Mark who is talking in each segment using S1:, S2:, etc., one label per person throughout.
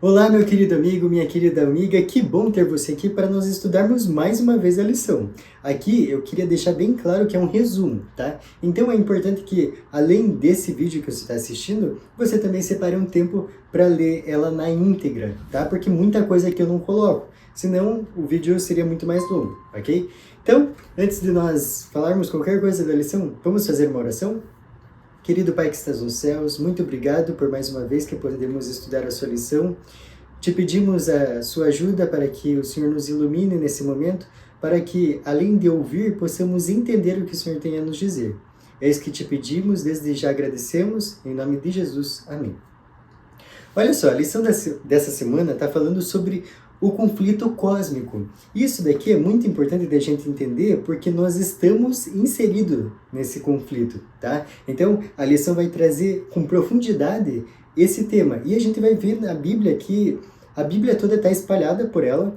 S1: Olá, meu querido amigo, minha querida amiga, que bom ter você aqui para nós estudarmos mais uma vez a lição. Aqui eu queria deixar bem claro que é um resumo, tá? Então é importante que, além desse vídeo que você está assistindo, você também separe um tempo para ler ela na íntegra, tá? Porque muita coisa aqui eu não coloco, senão o vídeo seria muito mais longo, ok? Então, antes de nós falarmos qualquer coisa da lição, vamos fazer uma oração? Querido Pai que estás nos céus, muito obrigado por mais uma vez que podemos estudar a sua lição. Te pedimos a sua ajuda para que o Senhor nos ilumine nesse momento, para que, além de ouvir, possamos entender o que o Senhor tem a nos dizer. É isso que te pedimos, desde já agradecemos, em nome de Jesus. Amém. Olha só, a lição dessa semana está falando sobre o conflito cósmico. Isso daqui é muito importante da gente entender porque nós estamos inseridos nesse conflito, tá? Então, a lição vai trazer com profundidade esse tema. E a gente vai ver na Bíblia que a Bíblia toda está espalhada por ela,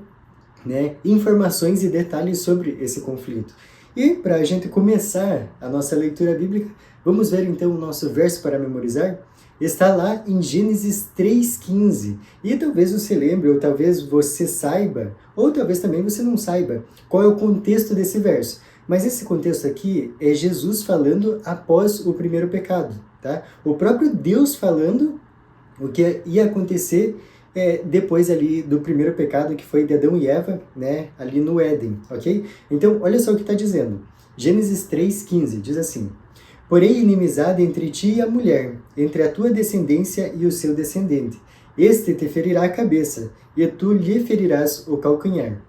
S1: né? Informações e detalhes sobre esse conflito. E para a gente começar a nossa leitura bíblica, vamos ver então o nosso verso para memorizar? Está lá em Gênesis 3,15. E talvez você lembre, ou talvez você saiba, ou talvez também você não saiba, qual é o contexto desse verso. Mas esse contexto aqui é Jesus falando após o primeiro pecado, tá? O próprio Deus falando o que ia acontecer depois ali do primeiro pecado, que foi de Adão e Eva, né? Ali no Éden, ok? Então, olha só o que está dizendo. Gênesis 3,15 diz assim: Porém, inimizade entre ti e a mulher, entre a tua descendência e o seu descendente. Este te ferirá a cabeça, e tu lhe ferirás o calcanhar.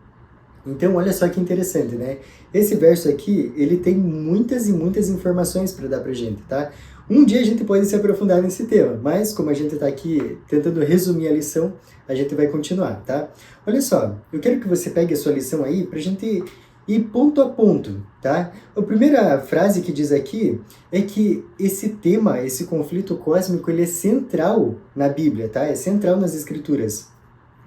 S1: Então, olha só que interessante, né? Esse verso aqui, ele tem muitas e muitas informações para dar pra gente, tá? Um dia a gente pode se aprofundar nesse tema, mas como a gente está aqui tentando resumir a lição, a gente vai continuar, tá? Olha só, eu quero que você pegue a sua lição aí pra gente ir ponto a ponto, tá? A primeira frase que diz aqui é que esse tema, esse conflito cósmico, ele é central na Bíblia, tá? É central nas Escrituras.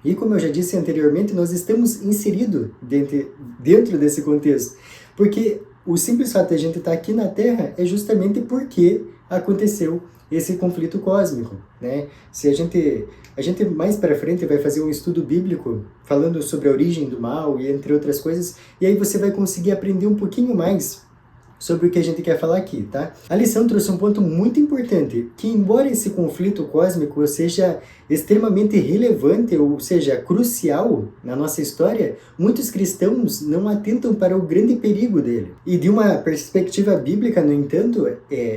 S1: E como eu já disse anteriormente, nós estamos inseridos dentro desse contexto. Porque o simples fato de a gente estar aqui na Terra é justamente porque aconteceu esse conflito cósmico, né? Se a gente mais para frente vai fazer um estudo bíblico falando sobre a origem do mal e entre outras coisas, e aí você vai conseguir aprender um pouquinho mais sobre o que a gente quer falar aqui, tá? A lição trouxe um ponto muito importante, que embora esse conflito cósmico seja extremamente relevante, ou seja, crucial na nossa história, muitos cristãos não atentam para o grande perigo dele. E de uma perspectiva bíblica, no entanto,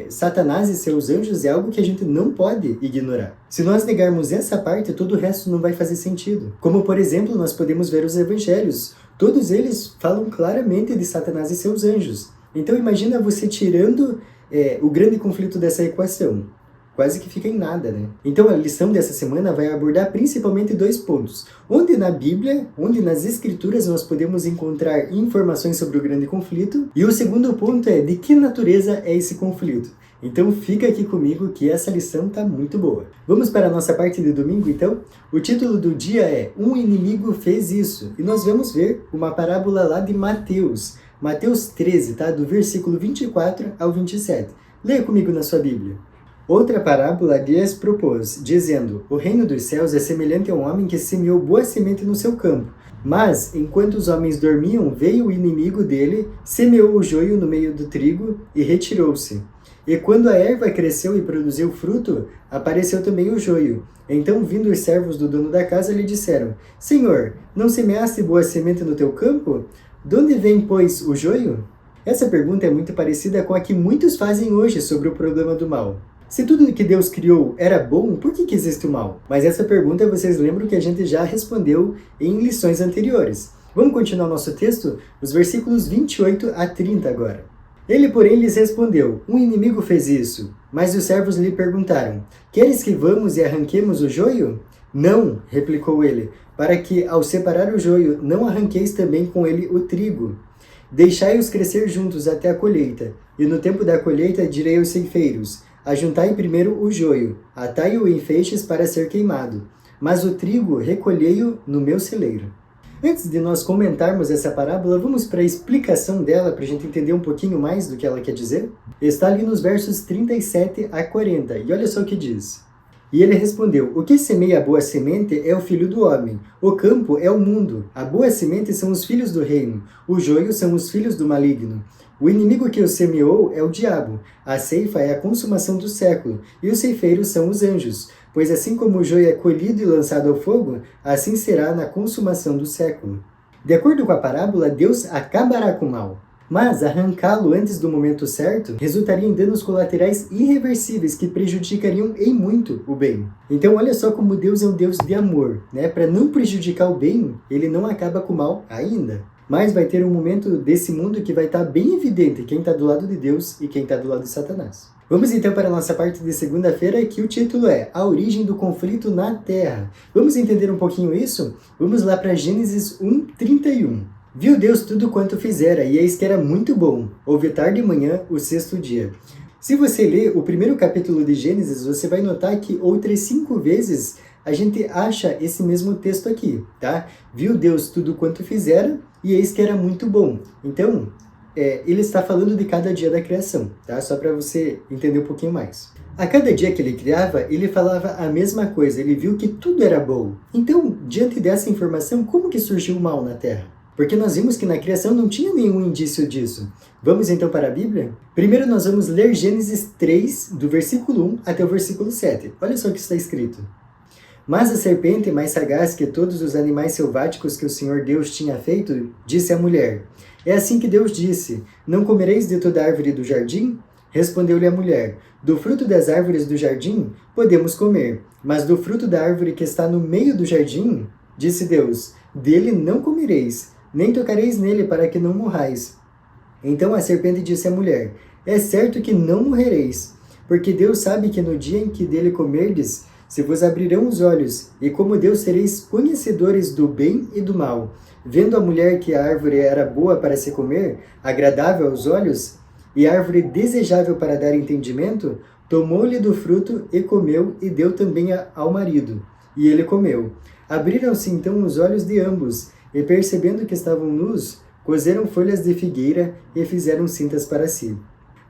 S1: Satanás e seus anjos é algo que a gente não pode ignorar. Se nós negarmos essa parte, todo o resto não vai fazer sentido. Como, por exemplo, nós podemos ver os evangelhos. Todos eles falam claramente de Satanás e seus anjos. Então imagina você tirando o grande conflito dessa equação. Quase que fica em nada, né? Então a lição dessa semana vai abordar principalmente dois pontos. Onde na Bíblia, onde nas Escrituras nós podemos encontrar informações sobre o grande conflito. E o segundo ponto é de que natureza é esse conflito. Então fica aqui comigo que essa lição tá muito boa. Vamos para a nossa parte de domingo então? O título do dia é Um Inimigo Fez Isso. E nós vamos ver uma parábola lá de Mateus. Mateus 13, tá? Do versículo 24 ao 27. Leia comigo na sua Bíblia. Outra parábola lhes propôs, dizendo: O reino dos céus é semelhante a um homem que semeou boa semente no seu campo. Mas, enquanto os homens dormiam, veio o inimigo dele, semeou o joio no meio do trigo e retirou-se. E quando a erva cresceu e produziu fruto, apareceu também o joio. Então, vindo os servos do dono da casa, lhe disseram: Senhor, não semeaste boa semente no teu campo? De onde vem, pois, o joio? Essa pergunta é muito parecida com a que muitos fazem hoje sobre o problema do mal. Se tudo que Deus criou era bom, por que existe o mal? Mas essa pergunta vocês lembram que a gente já respondeu em lições anteriores. Vamos continuar nosso texto? Os versículos 28 a 30 agora. Ele, porém, lhes respondeu: Um inimigo fez isso. Mas os servos lhe perguntaram: Queres que vamos e arranquemos o joio? Não, replicou ele, para que, ao separar o joio, não arranqueis também com ele o trigo. Deixai-os crescer juntos até a colheita, e no tempo da colheita direi aos ceifeiros: Ajuntai primeiro o joio, atai-o em feixes para ser queimado, mas o trigo recolhei-o no meu celeiro. Antes de nós comentarmos essa parábola, vamos para a explicação dela, para a gente entender um pouquinho mais do que ela quer dizer? Está ali nos versos 37 a 40, e olha só o que diz. E ele respondeu: o que semeia a boa semente é o filho do homem. O campo é o mundo. A boa semente são os filhos do reino. O joio são os filhos do maligno. O inimigo que o semeou é o diabo. A ceifa é a consumação do século. E os ceifeiros são os anjos. Pois assim como o joio é colhido e lançado ao fogo, assim será na consumação do século. De acordo com a parábola, Deus acabará com o mal. Mas arrancá-lo antes do momento certo resultaria em danos colaterais irreversíveis que prejudicariam em muito o bem. Então olha só como Deus é um Deus de amor, né? Para não prejudicar o bem, ele não acaba com o mal ainda. Mas vai ter um momento desse mundo que vai estar bem evidente quem está do lado de Deus e quem está do lado de Satanás. Vamos então para a nossa parte de segunda-feira, que o título é A Origem do Conflito na Terra. Vamos entender um pouquinho isso? Vamos lá para Gênesis 1:31. Viu Deus tudo quanto fizera, e eis que era muito bom. Houve tarde e manhã, o sexto dia. Se você ler o primeiro capítulo de Gênesis, você vai notar que outras 5 vezes a gente acha esse mesmo texto aqui, tá? Viu Deus tudo quanto fizera, e eis que era muito bom. Então, ele está falando de cada dia da criação, tá? Só para você entender um pouquinho mais. A cada dia que ele criava, ele falava a mesma coisa, ele viu que tudo era bom. Então, diante dessa informação, como que surgiu o mal na Terra? Porque nós vimos que na criação não tinha nenhum indício disso. Vamos então para a Bíblia? Primeiro nós vamos ler Gênesis 3, do versículo 1 até o versículo 7. Olha só o que está escrito. Mas a serpente, mais sagaz que todos os animais selváticos que o Senhor Deus tinha feito, disse à mulher: é assim que Deus disse, não comereis de toda árvore do jardim? Respondeu-lhe a mulher: do fruto das árvores do jardim podemos comer, mas do fruto da árvore que está no meio do jardim, disse Deus, dele não comereis, nem tocareis nele para que não morrais. Então a serpente disse à mulher: é certo que não morrereis, porque Deus sabe que no dia em que dele comerdes, se vos abrirão os olhos, e como Deus sereis conhecedores do bem e do mal. Vendo a mulher que a árvore era boa para se comer, agradável aos olhos, e árvore desejável para dar entendimento, tomou-lhe do fruto e comeu, e deu também ao marido. E ele comeu. Abriram-se então os olhos de ambos, e percebendo que estavam nus, coseram folhas de figueira e fizeram cintas para si.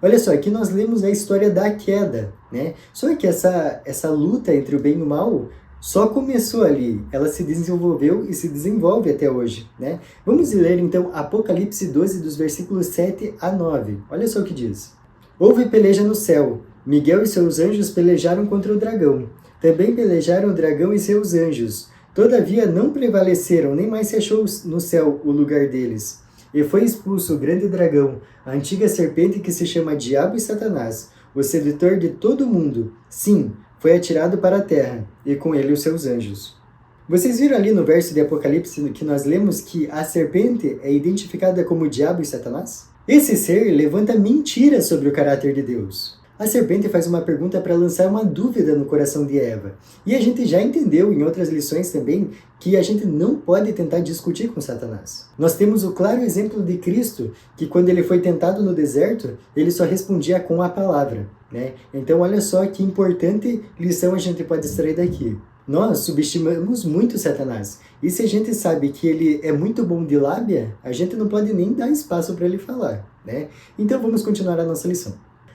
S1: Olha só, aqui nós lemos a história da queda, né? Só que essa luta entre o bem e o mal só começou ali, ela se desenvolveu e se desenvolve até hoje, né? Vamos ler então Apocalipse 12, dos versículos 7 a 9. Olha só o que diz. Houve peleja no céu. Miguel e seus anjos pelejaram contra o dragão. Também pelejaram o dragão e seus anjos. Todavia não prevaleceram, nem mais se achou no céu o lugar deles. E foi expulso o grande dragão, a antiga serpente que se chama Diabo e Satanás, o sedutor de todo mundo. Sim, foi atirado para a terra, e com ele os seus anjos. Vocês viram ali no verso de Apocalipse que nós lemos que a serpente é identificada como Diabo e Satanás? Esse ser levanta mentiras sobre o caráter de Deus. A serpente faz uma pergunta para lançar uma dúvida no coração de Eva. E a gente já entendeu em outras lições também que a gente não pode tentar discutir com Satanás. Nós temos o claro exemplo de Cristo, que quando ele foi tentado no deserto, ele só respondia com a palavra, né? Então olha só que importante lição a gente pode extrair daqui. Nós subestimamos muito Satanás. E se a gente sabe que ele é muito bom de lábia, a gente não pode nem dar espaço para ele falar, né? Então vamos continuar a nossa lição.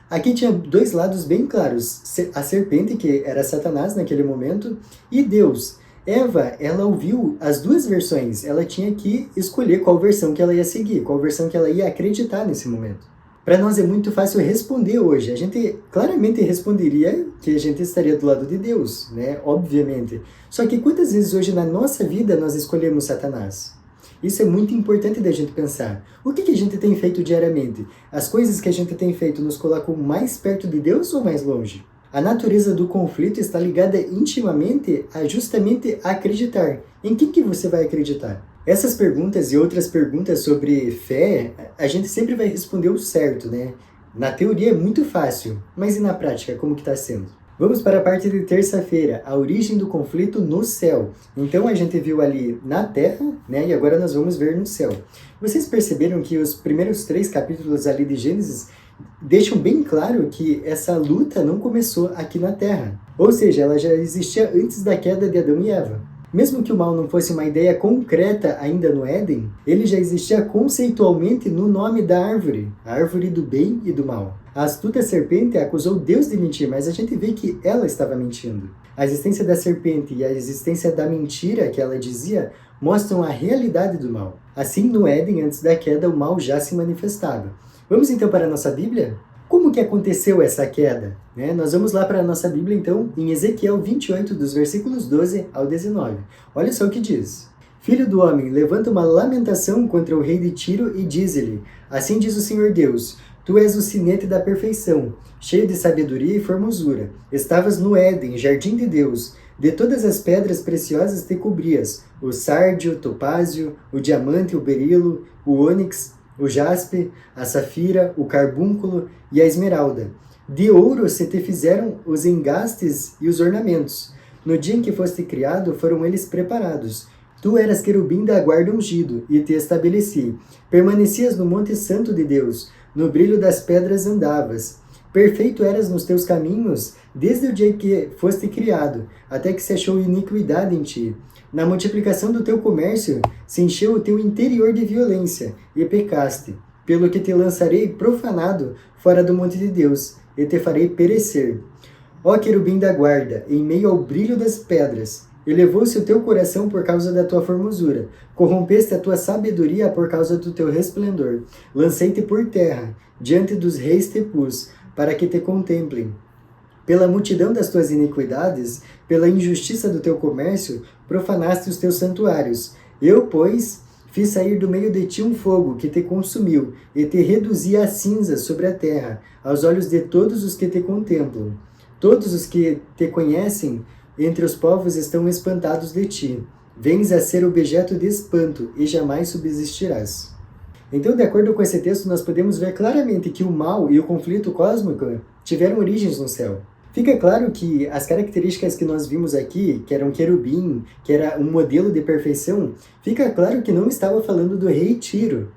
S1: Aqui tinha 2 lados bem claros, a serpente, que era Satanás naquele momento, e Deus. Eva, ela ouviu as 2 versões, ela tinha que escolher qual versão que ela ia seguir, qual versão que ela ia acreditar nesse momento. Para nós é muito fácil responder hoje, a gente claramente responderia que a gente estaria do lado de Deus, né? Obviamente. Só que quantas vezes hoje na nossa vida nós escolhemos Satanás? Isso é muito importante da gente pensar. O que a gente tem feito diariamente? As coisas que a gente tem feito nos colocam mais perto de Deus ou mais longe? A natureza do conflito está ligada intimamente a justamente acreditar. Em quem que você vai acreditar? Essas perguntas e outras perguntas sobre fé, a gente sempre vai responder o certo, né? Na teoria é muito fácil, mas e na prática, como que está sendo? Vamos para a parte de terça-feira, a origem do conflito no céu. Então a gente viu ali na terra, né? E agora nós vamos ver no céu. Vocês perceberam que os primeiros 3 capítulos ali de Gênesis deixam bem claro que essa luta não começou aqui na terra. Ou seja, ela já existia antes da queda de Adão e Eva. Mesmo que o mal não fosse uma ideia concreta ainda no Éden, ele já existia conceitualmente no nome da árvore, a árvore do bem e do mal. A astuta serpente acusou Deus de mentir, mas a gente vê que ela estava mentindo. A existência da serpente e a existência da mentira que ela dizia mostram a realidade do mal. Assim, no Éden, antes da queda, o mal já se manifestava. Vamos então para a nossa Bíblia? Como que aconteceu essa queda? Nós vamos lá para a nossa Bíblia, então, em Ezequiel 28, dos versículos 12 ao 19. Olha só o que diz. Filho do homem, levanta uma lamentação contra o rei de Tiro e dize-lhe, assim diz o Senhor Deus, tu és o sinete da perfeição, cheio de sabedoria e formosura. Estavas no Éden, jardim de Deus. De todas as pedras preciosas te cobrias, o sárdio, o topázio, o diamante, o berilo, o ônix, o jaspe, a safira, o carbúnculo e a esmeralda. De ouro se te fizeram os engastes e os ornamentos. No dia em que foste criado, foram eles preparados. Tu eras querubim da guarda ungido, e te estabeleci. Permanecias no monte santo de Deus, no brilho das pedras andavas. Perfeito eras nos teus caminhos, desde o dia que foste criado, até que se achou iniquidade em ti. Na multiplicação do teu comércio, se encheu o teu interior de violência, e pecaste. Pelo que te lançarei profanado fora do monte de Deus, e te farei perecer. Ó querubim da guarda, em meio ao brilho das pedras, elevou-se o teu coração por causa da tua formosura, corrompeste a tua sabedoria por causa do teu resplendor. Lancei-te por terra, diante dos reis te pus, para que te contemplem. Pela multidão das tuas iniquidades, pela injustiça do teu comércio, profanaste os teus santuários. Eu, pois, fiz sair do meio de ti um fogo que te consumiu, e te reduzi a cinzas sobre a terra, aos olhos de todos os que te contemplam. Todos os que te conhecem entre os povos estão espantados de ti. Vens a ser objeto de espanto, e jamais subsistirás. Então, de acordo com esse texto, nós podemos ver claramente que o mal e o conflito cósmico tiveram origens no céu. Fica claro que as características que nós vimos aqui, que era um querubim, que era um modelo de perfeição, fica claro que não estava falando do rei Tiro,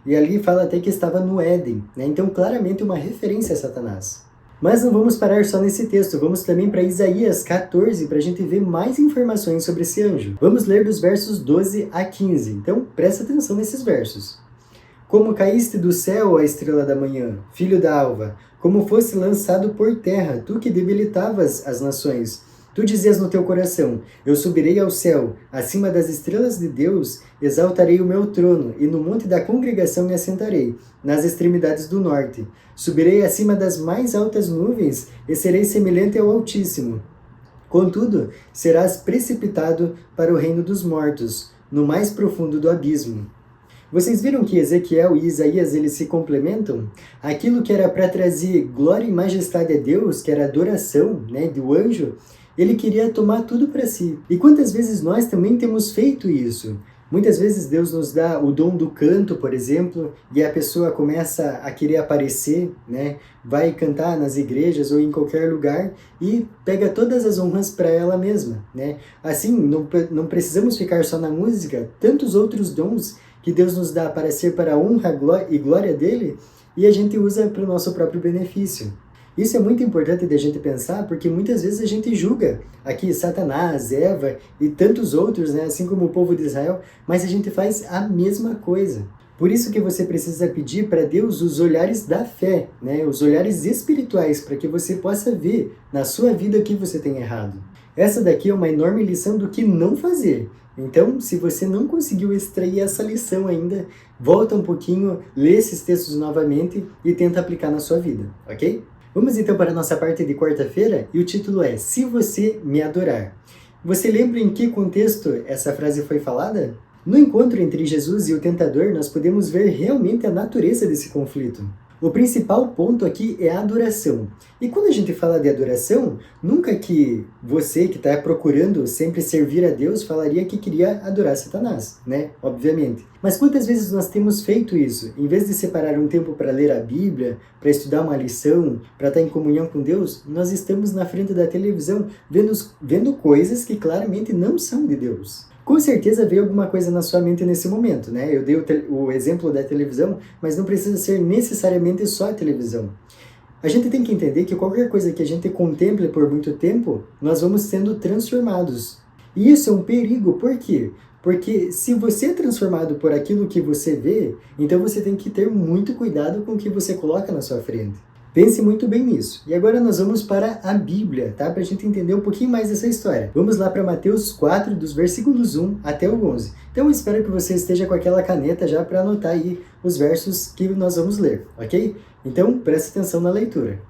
S1: E ali fala até que estava no Éden, Então, claramente uma referência a Satanás. Mas não vamos parar só nesse texto, vamos também para Isaías 14 para a gente ver mais informações sobre esse anjo. Vamos ler dos versos 12 a 15, então presta atenção nesses versos. Como caíste do céu, a estrela da manhã, filho da alva, como fosse lançado por terra, tu que debilitavas as nações. Tu dizias no teu coração, eu subirei ao céu, acima das estrelas de Deus, exaltarei o meu trono, e no monte da congregação me assentarei, nas extremidades do norte. Subirei acima das mais altas nuvens, e serei semelhante ao Altíssimo. Contudo, serás precipitado para o reino dos mortos, no mais profundo do abismo. Vocês viram que Ezequiel e Isaías eles se complementam? Aquilo que era para trazer glória e majestade a Deus, que era adoração do anjo, ele queria tomar tudo para si. E quantas vezes nós também temos feito isso? Muitas vezes Deus nos dá o dom do canto, por exemplo, e a pessoa começa a querer aparecer, Vai cantar nas igrejas ou em qualquer lugar e pega todas as honras para ela mesma, Assim, não precisamos ficar só na música, tantos outros dons que Deus nos dá para ser para a honra e glória dele, e a gente usa para o nosso próprio benefício. Isso é muito importante da gente pensar, porque muitas vezes a gente julga aqui Satanás, Eva e tantos outros, assim como o povo de Israel, mas a gente faz a mesma coisa. Por isso que você precisa pedir para Deus os olhares da fé, os olhares espirituais, para que você possa ver na sua vida o que você tem errado. Essa daqui é uma enorme lição do que não fazer. Então, se você não conseguiu extrair essa lição ainda, volta um pouquinho, lê esses textos novamente e tenta aplicar na sua vida, ok? Vamos então para a nossa parte de quarta-feira e o título é Se Você Me Adorar. Você lembra em que contexto essa frase foi falada? No encontro entre Jesus e o tentador, nós podemos ver realmente a natureza desse conflito. O principal ponto aqui é a adoração. E quando a gente fala de adoração, nunca que você que está procurando sempre servir a Deus falaria que queria adorar Satanás, Obviamente. Mas quantas vezes nós temos feito isso? Em vez de separar um tempo para ler a Bíblia, para estudar uma lição, para estar em comunhão com Deus, nós estamos na frente da televisão vendo coisas que claramente não são de Deus. Com certeza veio alguma coisa na sua mente nesse momento, Eu dei o exemplo da televisão, mas não precisa ser necessariamente só a televisão. A gente tem que entender que qualquer coisa que a gente contemple por muito tempo, nós vamos sendo transformados. E isso é um perigo, por quê? Porque se você é transformado por aquilo que você vê, então você tem que ter muito cuidado com o que você coloca na sua frente. Pense muito bem nisso. E agora nós vamos para a Bíblia, tá? Para a gente entender um pouquinho mais dessa história. Vamos lá para Mateus 4, dos versículos 1 até o 11. Então eu espero que você esteja com aquela caneta já para anotar aí os versos que nós vamos ler, ok? Então preste atenção na leitura.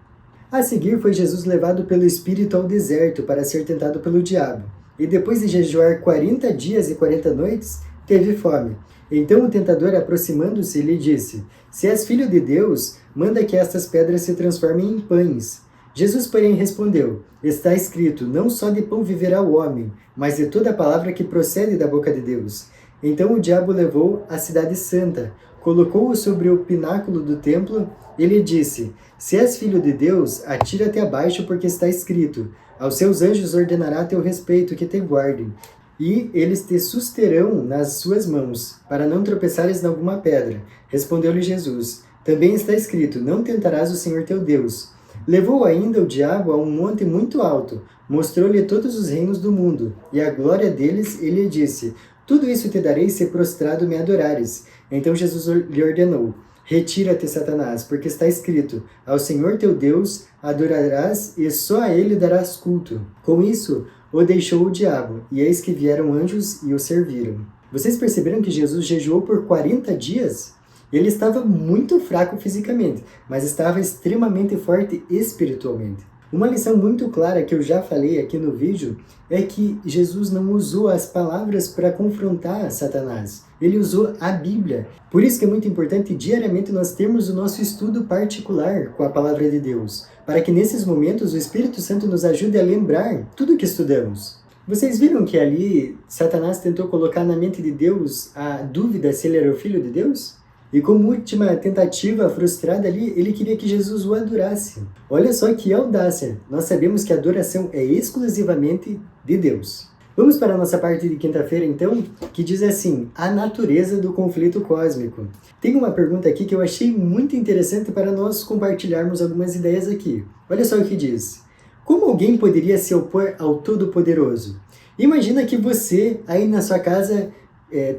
S1: A seguir foi Jesus levado pelo Espírito ao deserto para ser tentado pelo diabo. E depois de jejuar 40 dias e 40 noites, teve fome. Então o tentador, aproximando-se, lhe disse: Se és filho de Deus, manda que estas pedras se transformem em pães. Jesus, porém, respondeu: Está escrito, não só de pão viverá o homem, mas de toda a palavra que procede da boca de Deus. Então o diabo levou a cidade santa, colocou-o sobre o pináculo do templo e lhe disse: Se és filho de Deus, atira-te abaixo, porque está escrito: Aos seus anjos ordenará a teu respeito que te guardem, e eles te susterão nas suas mãos, para não tropeçares em alguma pedra. Respondeu-lhe Jesus: Também está escrito, não tentarás o Senhor teu Deus. Levou ainda o diabo a um monte muito alto, mostrou-lhe todos os reinos do mundo, e a glória deles, e lhe disse: Tudo isso te darei se prostrado me adorares. Então Jesus lhe ordenou: Retira-te, Satanás, porque está escrito: Ao Senhor teu Deus adorarás, e só a ele darás culto. Com isso, o deixou o diabo, e eis que vieram anjos e o serviram. Vocês perceberam que Jesus jejuou por 40 dias? Ele estava muito fraco fisicamente, mas estava extremamente forte espiritualmente. Uma lição muito clara que eu já falei aqui no vídeo é que Jesus não usou as palavras para confrontar Satanás. Ele usou a Bíblia. Por isso que é muito importante diariamente nós termos o nosso estudo particular com a palavra de Deus, para que nesses momentos o Espírito Santo nos ajude a lembrar tudo o que estudamos. Vocês viram que ali Satanás tentou colocar na mente de Deus a dúvida se ele era o Filho de Deus? E como última tentativa frustrada ali, ele queria que Jesus o adorasse. Olha só que audácia! Nós sabemos que a adoração é exclusivamente de Deus. Vamos para a nossa parte de quinta-feira, então, que diz assim: a natureza do conflito cósmico. Tem uma pergunta aqui que eu achei muito interessante para nós compartilharmos algumas ideias aqui. Olha só o que diz: como alguém poderia se opor ao Todo-Poderoso? Imagina que você, aí na sua casa,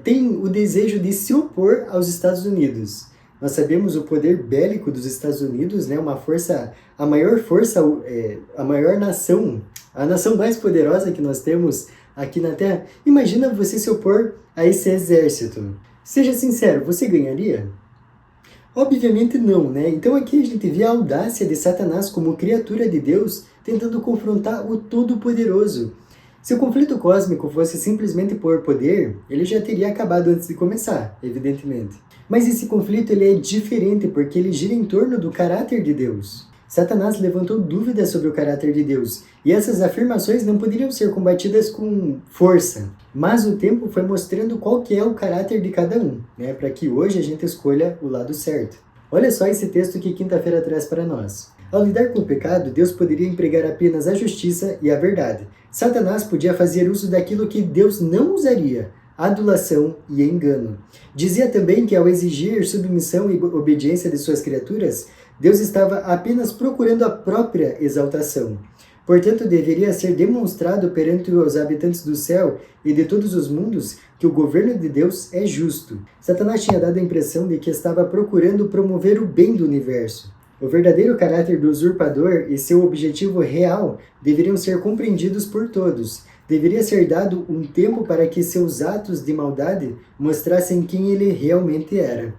S1: tem o desejo de se opor aos Estados Unidos. Nós sabemos o poder bélico dos Estados Unidos, né? Uma força, a maior força, a maior nação, a nação mais poderosa que nós temos aqui na Terra. Imagina você se opor a esse exército. Seja sincero, você ganharia? Obviamente não, né? Então aqui a gente vê a audácia de Satanás como criatura de Deus tentando confrontar o Todo-Poderoso. Se o conflito cósmico fosse simplesmente por poder, ele já teria acabado antes de começar, evidentemente. Mas esse conflito ele é diferente porque ele gira em torno do caráter de Deus. Satanás levantou dúvidas sobre o caráter de Deus, e essas afirmações não poderiam ser combatidas com força. Mas o tempo foi mostrando qual que é o caráter de cada um, né, para que hoje a gente escolha o lado certo. Olha só esse texto que quinta-feira traz para nós. Ao lidar com o pecado, Deus poderia empregar apenas a justiça e a verdade. Satanás podia fazer uso daquilo que Deus não usaria: adulação e engano. Dizia também que ao exigir submissão e obediência de suas criaturas, Deus estava apenas procurando a própria exaltação. Portanto, deveria ser demonstrado perante os habitantes do céu e de todos os mundos que o governo de Deus é justo. Satanás tinha dado a impressão de que estava procurando promover o bem do universo. O verdadeiro caráter do usurpador e seu objetivo real deveriam ser compreendidos por todos. Deveria ser dado um tempo para que seus atos de maldade mostrassem quem ele realmente era.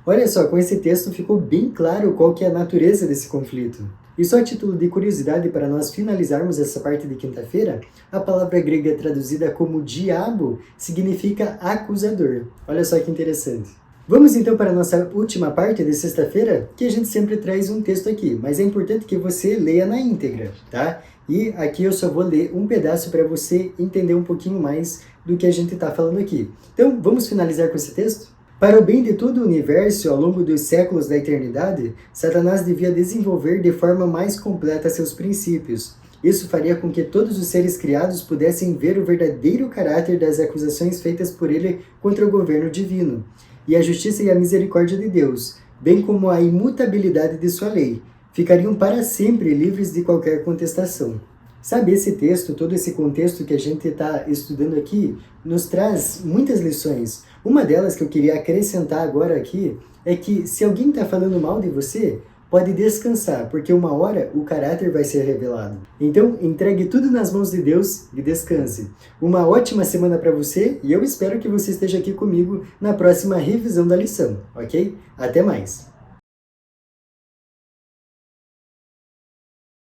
S1: Olha só, com esse texto ficou bem claro qual que é a natureza desse conflito. E só a título de curiosidade para nós finalizarmos essa parte de quinta-feira, a palavra grega traduzida como diabo significa acusador. Olha só que interessante. Vamos então para a nossa última parte de sexta-feira, que a gente sempre traz um texto aqui, mas é importante que você leia na íntegra, tá? E aqui eu só vou ler um pedaço para você entender um pouquinho mais do que a gente está falando aqui. Então, vamos finalizar com esse texto? Para o bem de todo o universo, ao longo dos séculos da eternidade, Satanás devia desenvolver de forma mais completa seus princípios. Isso faria com que todos os seres criados pudessem ver o verdadeiro caráter das acusações feitas por ele contra o governo divino, e a justiça e a misericórdia de Deus, bem como a imutabilidade de sua lei, ficariam para sempre livres de qualquer contestação. Sabe, esse texto, todo esse contexto que a gente está estudando aqui, nos traz muitas lições. Uma delas que eu queria acrescentar agora aqui é que se alguém está falando mal de você, pode descansar, porque uma hora o caráter vai ser revelado. Então, entregue tudo nas mãos de Deus e descanse. Uma ótima semana para você e eu espero que você esteja aqui comigo na próxima revisão da lição, ok? Até mais!